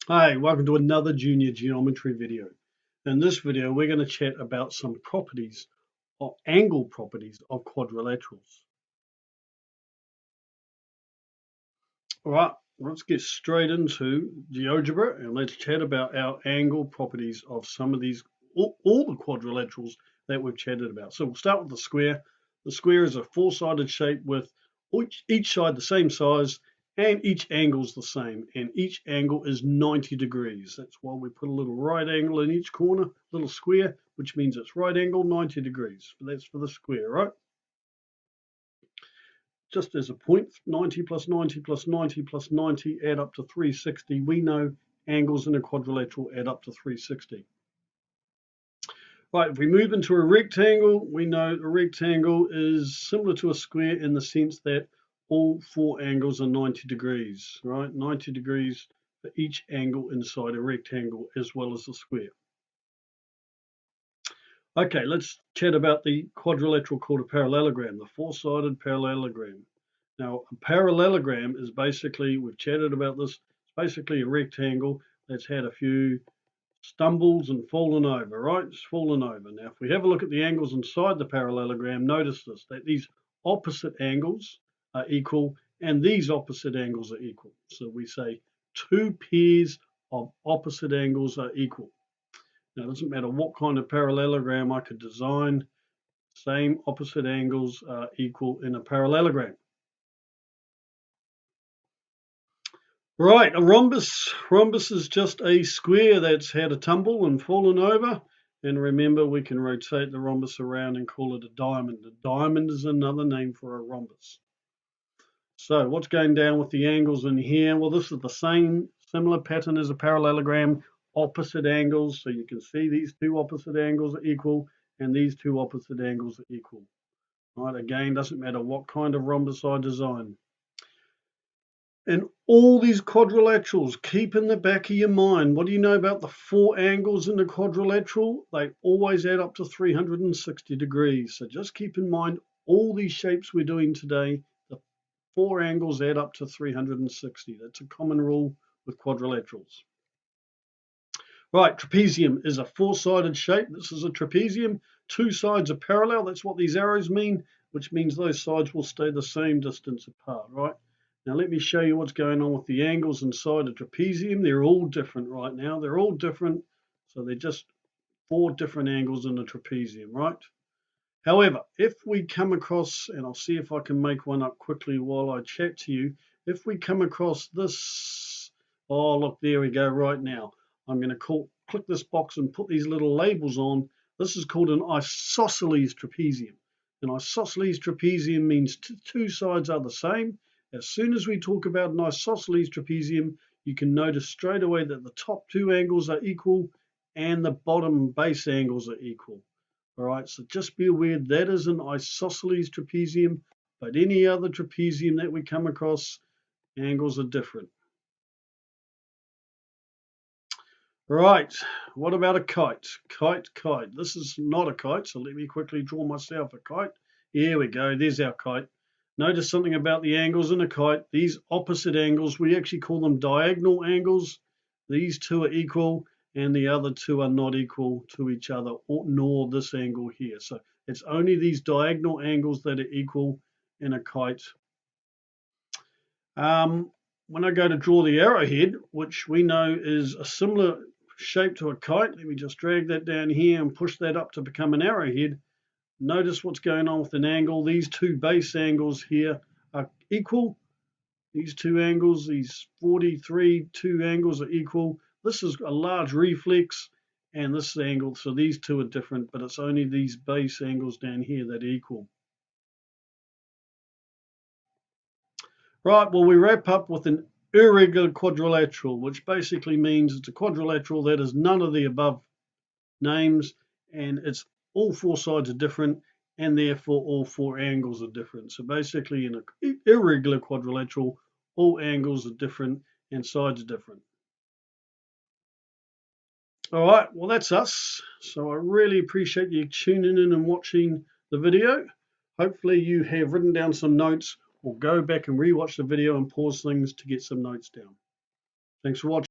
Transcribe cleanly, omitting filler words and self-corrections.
Hi, welcome to another junior geometry video. In this video, we're going to chat about some properties or angle properties of quadrilaterals. All right, let's get straight into GeoGebra and let's chat about our angle properties of some of these, all the quadrilaterals that we've chatted about. So we'll start with the square. The square is a four-sided shape with each side the same size and each angle is the same, and each angle is 90 degrees. That's why we put a little right angle in each corner, little square, which means it's right angle 90 degrees. That's for the square, right? Just as a point, 90 plus 90 plus 90 plus 90 add up to 360. We know angles in a quadrilateral add up to 360. Right, if we move into a rectangle, we know a rectangle is similar to a square in the sense that all four angles are 90 degrees, right? 90 degrees for each angle inside a rectangle as well as the square. Okay, let's chat about the quadrilateral called a parallelogram, the four-sided parallelogram. Now, a parallelogram is basically, we've chatted about this, it's basically a rectangle that's had a few stumbles and fallen over, right? It's fallen over. Now, if we have a look at the angles inside the parallelogram, notice this, that these opposite angles are equal and these opposite angles are equal. So we say two pairs of opposite angles are equal. Now, it doesn't matter what kind of parallelogram I could design, same opposite angles are equal in a parallelogram. Right, a rhombus. Rhombus is just a square that's had a tumble and fallen over. And remember, we can rotate the rhombus around and call it a diamond. A diamond is another name for a rhombus. So what's going down with the angles in here? Well, this is the same similar pattern as a parallelogram, opposite angles. So you can see these two opposite angles are equal and these two opposite angles are equal. Right, again, doesn't matter what kind of rhombus I design. And all these quadrilaterals, keep in the back of your mind, what do you know about the four angles in the quadrilateral? They always add up to 360 degrees. So just keep in mind, all these shapes we're doing today, the four angles add up to 360. That's a common rule with quadrilaterals. Right, trapezium is a four-sided shape. This is a trapezium. Two sides are parallel. That's what these arrows mean, which means those sides will stay the same distance apart, right? Now let me show you what's going on with the angles inside a trapezium. They're all different right now. They're all different. So they're just four different angles in a trapezium, right? However, if we come across, and I'll see if I can make one up quickly while I chat to you. If we come across this, oh look, there we go right now. I'm going to click this box and put these little labels on. This is called an isosceles trapezium. An isosceles trapezium means two sides are the same. As soon as we talk about an isosceles trapezium, you can notice straight away that the top two angles are equal and the bottom base angles are equal. All right, so just be aware that is an isosceles trapezium, but any other trapezium that we come across, angles are different. Right, what about a kite? Kite. This is not a kite, so let me quickly draw myself a kite. Here we go, there's our kite. Notice something about the angles in a kite. These opposite angles, we actually call them diagonal angles. These two are equal and the other two are not equal to each other, nor this angle here. So it's only these diagonal angles that are equal in a kite. When I go to draw the arrowhead, which we know is a similar shape to a kite, let me just drag that down here and push that up to become an arrowhead. Notice what's going on with an angle. These two base angles here are equal. These two angles, these 43 two angles are equal. This is a large reflex and this angle, so these two are different, but it's only these base angles down here that are equal. Right, well, we wrap up with an irregular quadrilateral, which basically means it's a quadrilateral that is none of the above names, and it's all four sides are different, and therefore all four angles are different. So basically, in an irregular quadrilateral, all angles are different and sides are different. All right, well, that's us. So I really appreciate you tuning in and watching the video. Hopefully you have written down some notes or go back and rewatch the video and pause things to get some notes down. Thanks for watching.